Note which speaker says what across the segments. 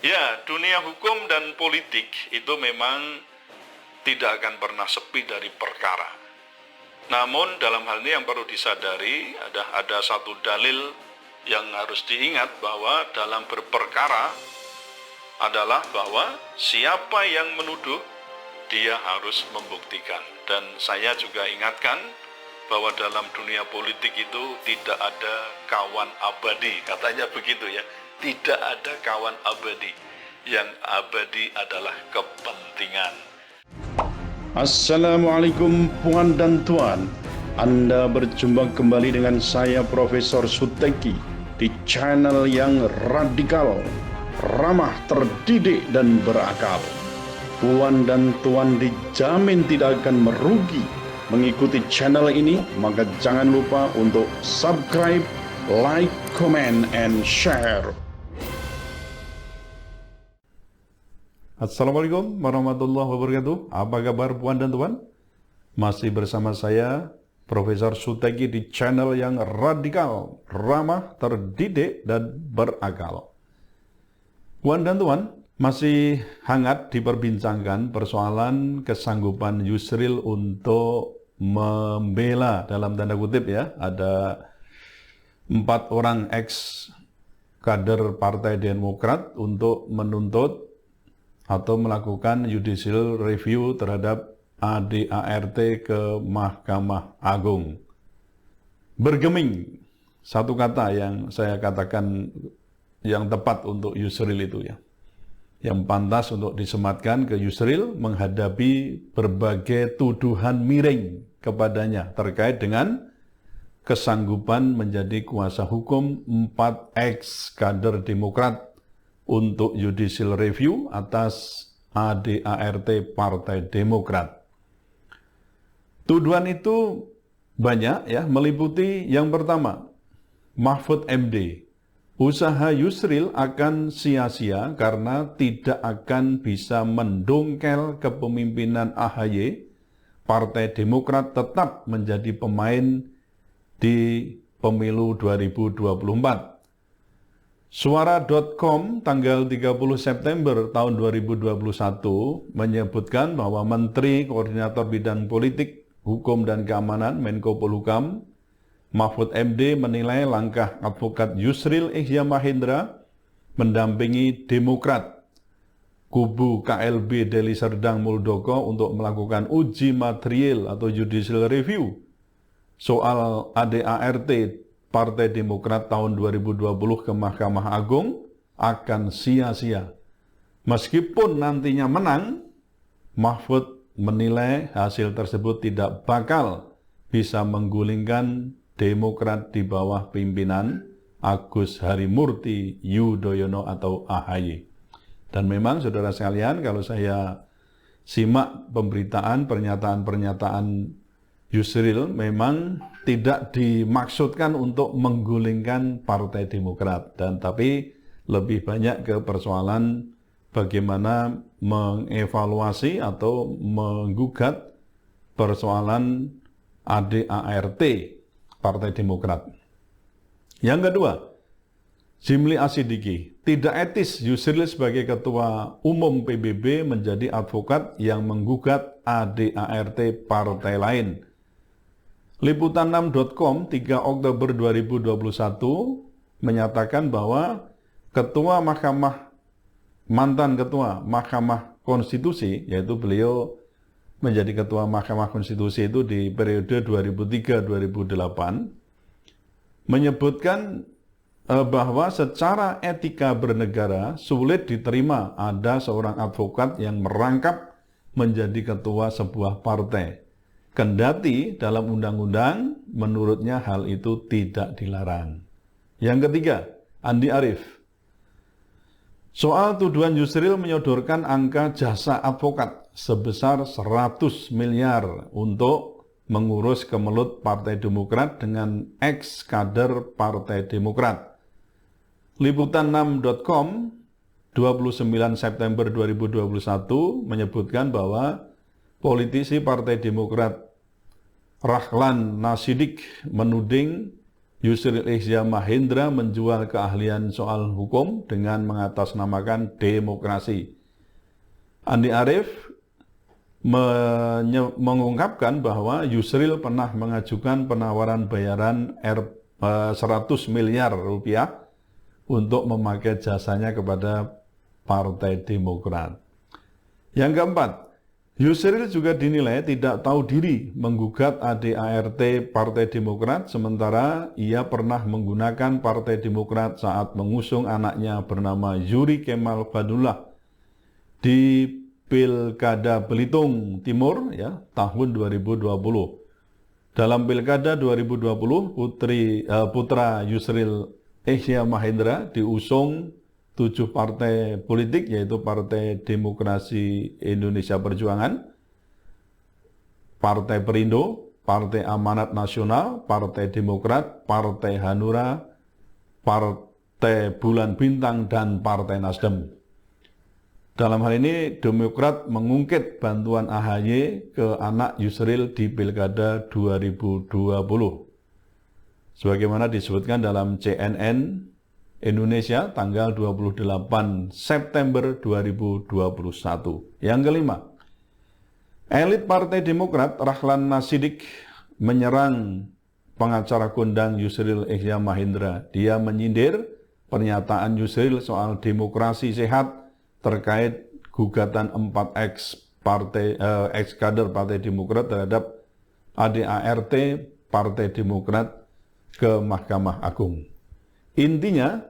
Speaker 1: Ya, dunia hukum dan politik itu memang tidak akan pernah sepi dari perkara. Namun dalam hal ini yang perlu disadari ada satu dalil yang harus diingat bahwa dalam berperkara adalah bahwa siapa yang menuduh dia harus membuktikan. Dan saya juga ingatkan bahwa dalam dunia politik itu tidak ada kawan abadi, katanya begitu ya. Tidak ada kawan abadi, yang abadi adalah kepentingan.
Speaker 2: Assalamualaikum puan dan tuan. Anda berjumpa kembali dengan saya Profesor Suteki di channel yang radikal, ramah, terdidik, dan berakal. Puan dan tuan dijamin tidak akan merugi mengikuti channel ini, maka jangan lupa untuk subscribe, like, comment, and share. Assalamualaikum warahmatullahi wabarakatuh. Apa kabar puan dan tuan? Masih bersama saya Profesor Suteki di channel yang radikal, ramah, terdidik, dan berakal. Puan dan tuan, masih hangat diperbincangkan persoalan kesanggupan Yusril untuk membela, dalam tanda kutip ya, ada 4 orang ex kader Partai Demokrat untuk menuntut atau melakukan judicial review terhadap ADART ke Mahkamah Agung. Bergeming, satu kata yang saya katakan yang tepat untuk Yusril itu ya. Yang pantas untuk disematkan ke Yusril menghadapi berbagai tuduhan miring kepadanya terkait dengan kesanggupan menjadi kuasa hukum 4 ex kader Demokrat untuk judicial review atas ADART Partai Demokrat. Tuduhan itu banyak ya, meliputi yang pertama, Mahfud MD. Usaha Yusril akan sia-sia karena tidak akan bisa mendongkel kepemimpinan AHY. Partai Demokrat tetap menjadi pemain di pemilu 2024. Suara.com tanggal 30 September tahun 2021 menyebutkan bahwa Menteri Koordinator Bidang Politik, Hukum dan Keamanan Menko Polhukam Mahfud MD menilai langkah advokat Yusril Ikhya Mahendra mendampingi Demokrat kubu KLB Deli Serdang Muldoko untuk melakukan uji material atau judicial review soal ADART Partai Demokrat tahun 2020 ke Mahkamah Agung akan sia-sia. Meskipun nantinya menang, Mahfud menilai hasil tersebut tidak bakal bisa menggulingkan Demokrat di bawah pimpinan Agus Harimurti Yudhoyono atau AHY. Dan memang saudara sekalian, kalau saya simak pemberitaan, pernyataan-pernyataan Yusril memang tidak dimaksudkan untuk menggulingkan Partai Demokrat, dan tapi lebih banyak ke persoalan bagaimana mengevaluasi atau menggugat persoalan ADART Partai Demokrat. Yang kedua, Zimli Asidiki, tidak etis Yusril sebagai Ketua Umum PBB menjadi advokat yang menggugat ADART partai lain. Liputan6.com 3 Oktober 2021 menyatakan bahwa mantan Ketua Mahkamah Konstitusi, yaitu beliau menjadi Ketua Mahkamah Konstitusi itu di periode 2003-2008, menyebutkan bahwa secara etika bernegara sulit diterima ada seorang advokat yang merangkap menjadi ketua sebuah partai. Kendati dalam undang-undang menurutnya hal itu tidak dilarang. Yang ketiga, Andi Arief. Soal tuduhan Yusril menyodorkan angka jasa advokat sebesar 100 miliar untuk mengurus kemelut Partai Demokrat dengan ex kader Partai Demokrat. Liputan6.com 29 September 2021 menyebutkan bahwa politisi Partai Demokrat Rahlan Nasidik menuding Yusril Ikhya Mahendra menjual keahlian soal hukum dengan mengatasnamakan demokrasi. Andi Arief mengungkapkan bahwa Yusril pernah mengajukan penawaran bayaran 100 miliar rupiah untuk memakai jasanya kepada Partai Demokrat. Yang keempat, Yusril juga dinilai tidak tahu diri menggugat ADART Partai Demokrat, sementara ia pernah menggunakan Partai Demokrat saat mengusung anaknya bernama Yuri Kemal Fadullah di Pilkada Belitung Timur ya, tahun 2020. Dalam Pilkada 2020, putra Yusril Ikhya Mahendra diusung 7 partai politik, yaitu Partai Demokrasi Indonesia Perjuangan, Partai Perindo, Partai Amanat Nasional, Partai Demokrat, Partai Hanura, Partai Bulan Bintang, dan Partai Nasdem. Dalam hal ini, Demokrat mengungkit bantuan AHY ke anak Yusril di Pilkada 2020. Sebagaimana disebutkan dalam CNN Indonesia tanggal 28 September 2021. Yang kelima, elit Partai Demokrat Rahlan Nasidik menyerang pengacara kondang Yusril Ikhya Mahendra. Dia menyindir pernyataan Yusril soal demokrasi sehat terkait gugatan 4 ex-kader Partai Demokrat terhadap ADART Partai Demokrat ke Mahkamah Agung. Intinya,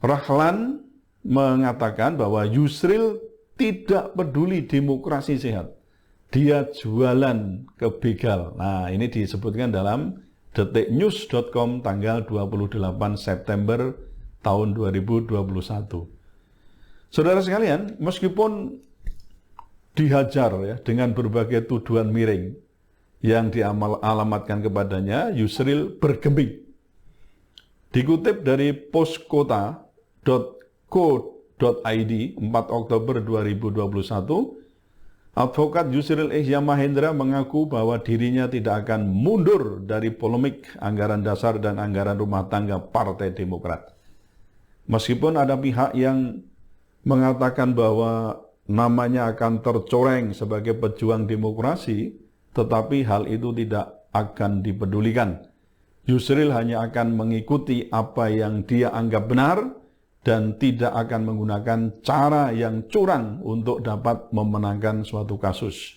Speaker 2: Rahlan mengatakan bahwa Yusril tidak peduli demokrasi sehat. Dia jualan ke begal. Nah, ini disebutkan dalam detiknews.com tanggal 28 September tahun 2021. Saudara sekalian, meskipun dihajar ya dengan berbagai tuduhan miring yang dialamatkan kepadanya, Yusril bergeming. Dikutip dari poskota.co.id 4 Oktober 2021, Advokat Yusril Ikhya Mahendra mengaku bahwa dirinya tidak akan mundur dari polemik anggaran dasar dan anggaran rumah tangga Partai Demokrat. Meskipun ada pihak yang mengatakan bahwa namanya akan tercoreng sebagai pejuang demokrasi, tetapi hal itu tidak akan dipedulikan. Yusril hanya akan mengikuti apa yang dia anggap benar dan tidak akan menggunakan cara yang curang untuk dapat memenangkan suatu kasus.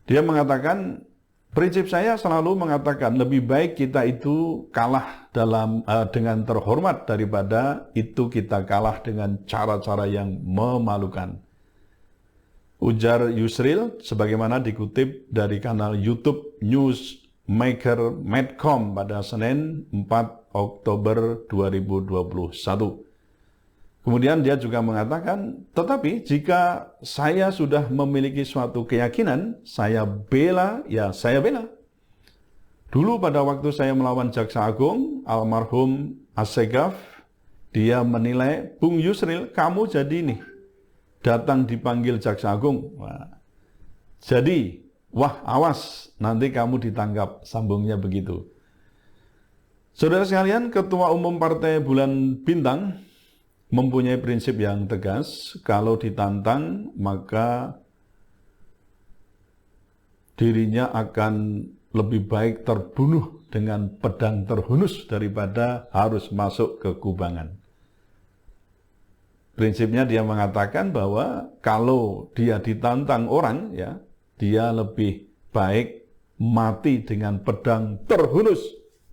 Speaker 2: Dia mengatakan, prinsip saya selalu mengatakan lebih baik kita itu kalah dengan terhormat daripada itu kita kalah dengan cara-cara yang memalukan. Ujar Yusril sebagaimana dikutip dari kanal YouTube Newsmaker Medcom pada Senin 4 Oktober 2021. Kemudian dia juga mengatakan, tetapi jika saya sudah memiliki suatu keyakinan, saya bela. Dulu pada waktu saya melawan Jaksa Agung, almarhum Assegaf, dia menilai, Bung Yusril, kamu jadi nih, datang dipanggil Jaksa Agung. Jadi, wah awas, nanti kamu ditangkap, sambungnya begitu. Saudara sekalian, Ketua Umum Partai Bulan Bintang mempunyai prinsip yang tegas, kalau ditantang maka dirinya akan lebih baik terbunuh dengan pedang terhunus daripada harus masuk ke kubangan. Prinsipnya dia mengatakan bahwa kalau dia ditantang orang, ya, dia lebih baik mati dengan pedang terhunus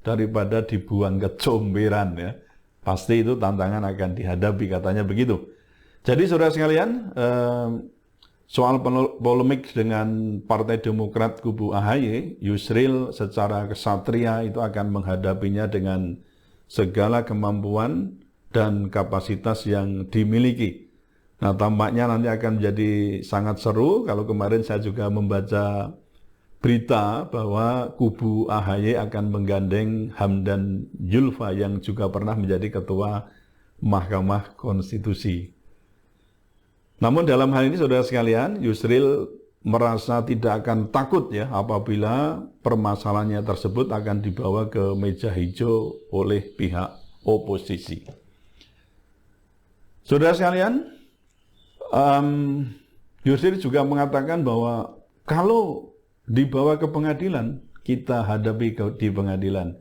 Speaker 2: daripada dibuang ke comberan, ya. Pasti itu tantangan akan dihadapi, katanya begitu. Jadi saudara sekalian, soal polemik dengan Partai Demokrat kubu AHY, Yusril secara kesatria itu akan menghadapinya dengan segala kemampuan dan kapasitas yang dimiliki. Nah, tampaknya nanti akan menjadi sangat seru. Kalau kemarin saya juga membaca berita bahwa kubu AHY akan menggandeng Hamdan Zulfa yang juga pernah menjadi ketua Mahkamah Konstitusi. Namun dalam hal ini saudara sekalian, Yusril
Speaker 1: merasa tidak akan takut ya apabila permasalahannya tersebut akan dibawa ke meja hijau oleh pihak oposisi. Saudara sekalian, Yusril juga mengatakan bahwa kalau dibawa ke pengadilan, kita hadapi di pengadilan.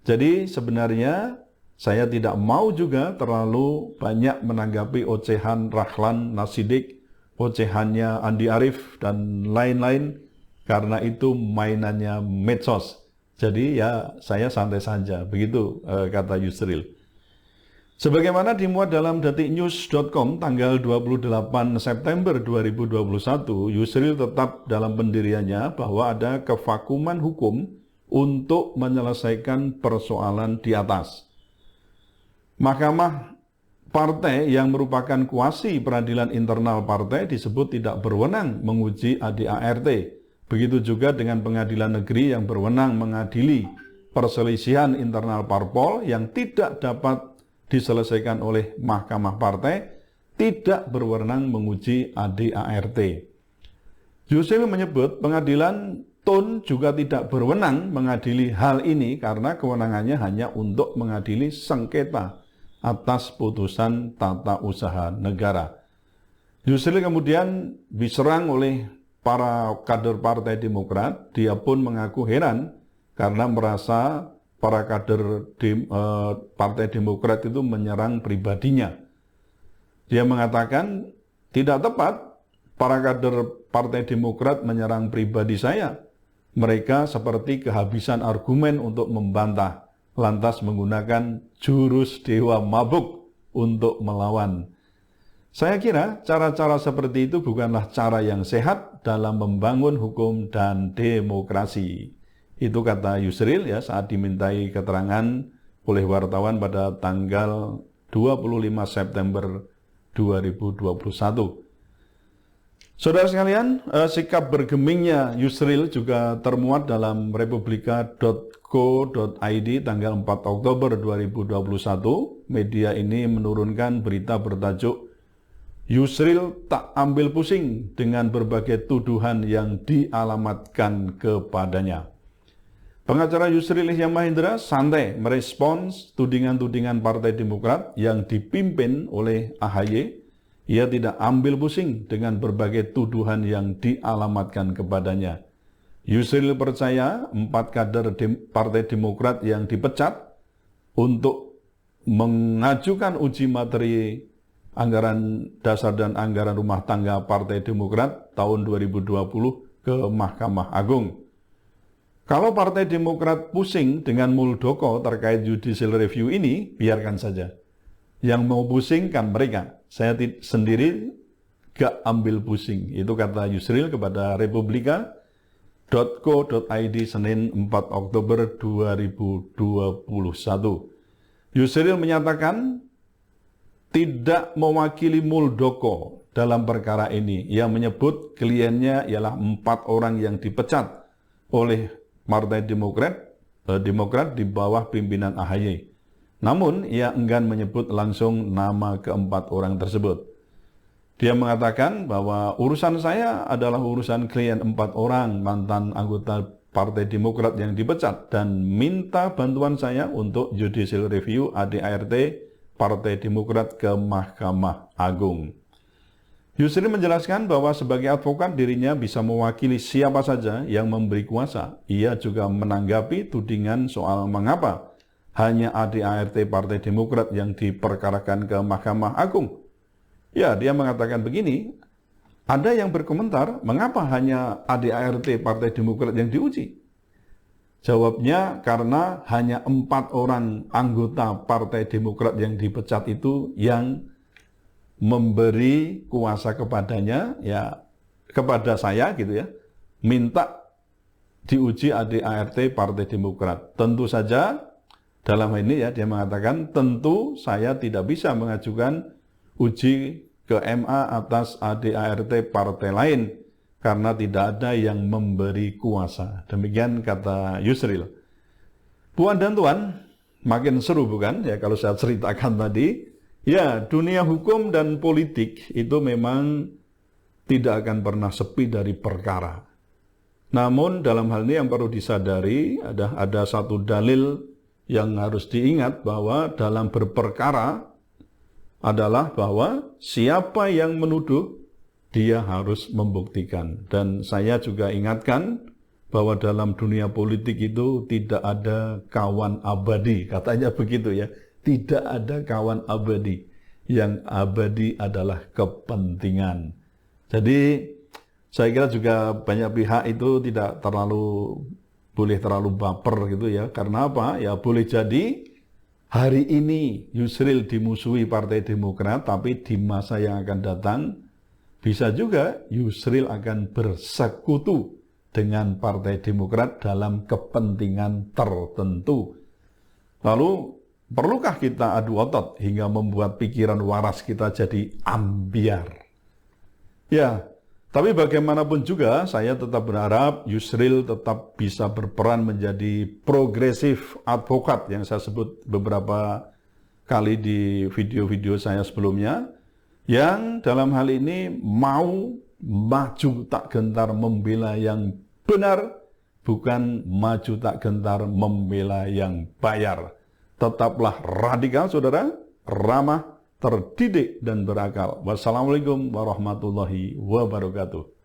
Speaker 1: Jadi sebenarnya saya tidak mau juga terlalu banyak menanggapi ocehan Rahlan Nasidik, ocehannya Andi Arief, dan lain-lain, karena itu mainannya medsos. Jadi ya saya santai saja, begitu kata Yusril. Sebagaimana dimuat dalam detiknews.com tanggal 28 September 2021, Yusril tetap dalam pendiriannya bahwa ada kevakuman hukum untuk menyelesaikan persoalan di atas. Mahkamah partai yang merupakan kuasi peradilan internal partai disebut tidak berwenang menguji ADART. Begitu juga dengan pengadilan negeri yang berwenang mengadili perselisihan internal parpol yang tidak dapat diselesaikan oleh mahkamah partai, tidak berwenang menguji ADART. Yusril menyebut pengadilan TUN juga tidak berwenang mengadili hal ini karena kewenangannya hanya untuk mengadili sengketa atas putusan tata usaha negara. Yusril kemudian diserang oleh para kader Partai Demokrat. Dia pun mengaku heran karena merasa para kader Partai Demokrat itu menyerang pribadinya. Dia mengatakan tidak tepat para kader Partai Demokrat menyerang pribadi saya. Mereka seperti kehabisan argumen untuk membantah, lantas menggunakan jurus dewa mabuk untuk melawan. Saya kira cara-cara seperti itu bukanlah cara yang sehat dalam membangun hukum dan demokrasi. Itu kata Yusril ya saat dimintai keterangan oleh wartawan pada tanggal 25 September 2021. Saudara sekalian, sikap bergemingnya Yusril juga termuat dalam republika.co.id tanggal 4 Oktober 2021. Media ini menurunkan berita bertajuk Yusril tak ambil pusing dengan berbagai tuduhan yang dialamatkan kepadanya. Pengacara Yusril Ihyam Mahendra santai merespons tudingan-tudingan Partai Demokrat yang dipimpin oleh AHY. Ia tidak ambil pusing dengan berbagai tuduhan yang dialamatkan kepadanya. Yusril percaya 4 kader Partai Demokrat yang dipecat untuk mengajukan uji materi anggaran dasar dan anggaran rumah tangga Partai Demokrat tahun 2020 ke Mahkamah Agung. Kalau Partai Demokrat pusing dengan Muldoko terkait judicial review ini, biarkan saja. Yang mau pusing kan mereka. Saya sendiri gak ambil pusing. Itu kata Yusril kepada republika.co.id Senin 4 Oktober 2021. Yusril menyatakan tidak mewakili Muldoko dalam perkara ini. Ia menyebut kliennya ialah 4 orang yang dipecat oleh Partai Demokrat di bawah pimpinan AHY. Namun, ia enggan menyebut langsung nama ke-4 orang tersebut. Dia mengatakan bahwa urusan saya adalah urusan klien 4 orang mantan anggota Partai Demokrat yang dipecat dan minta bantuan saya untuk judicial review ADART Partai Demokrat ke Mahkamah Agung. Yusril menjelaskan bahwa sebagai advokat dirinya bisa mewakili siapa saja yang memberi kuasa. Ia juga menanggapi tudingan soal mengapa hanya ADART Partai Demokrat yang diperkarakan ke Mahkamah Agung. Ya, dia mengatakan begini, ada yang berkomentar, mengapa hanya ADART Partai Demokrat yang diuji? Jawabnya, karena hanya 4 orang anggota Partai Demokrat yang dipecat itu yang memberi kuasa kepadanya, ya kepada saya gitu ya, minta diuji ADART Partai Demokrat. Tentu saja, dalam hal ini ya dia mengatakan tentu saya tidak bisa mengajukan uji ke MA atas ADART partai lain karena tidak ada yang memberi kuasa. Demikian kata Yusril. Puan dan Tuan, makin seru bukan ya kalau saya ceritakan tadi. Ya, dunia hukum dan politik itu memang tidak akan pernah sepi dari perkara. Namun dalam hal ini yang perlu disadari ada satu dalil yang harus diingat bahwa dalam berperkara adalah bahwa siapa yang menuduh, dia harus membuktikan. Dan saya juga ingatkan bahwa dalam dunia politik itu tidak ada kawan abadi, katanya begitu ya. Tidak ada kawan abadi. Yang abadi adalah kepentingan. Jadi saya kira juga banyak pihak itu tidak boleh terlalu baper gitu ya. Karena apa? Ya boleh jadi hari ini Yusril dimusuhi Partai Demokrat, tapi di masa yang akan datang bisa juga Yusril akan bersekutu dengan Partai Demokrat dalam kepentingan tertentu. Lalu, perlukah kita adu otot hingga membuat pikiran waras kita jadi ambiar? Ya, tapi bagaimanapun juga saya tetap berharap Yusril tetap bisa berperan menjadi progresif advokat yang saya sebut beberapa kali di video-video saya sebelumnya, yang dalam hal ini mau maju tak gentar membela yang benar, bukan maju tak gentar membela yang bayar. Tetaplah radikal, saudara, ramah, terdidik, dan berakal. Wassalamualaikum warahmatullahi wabarakatuh.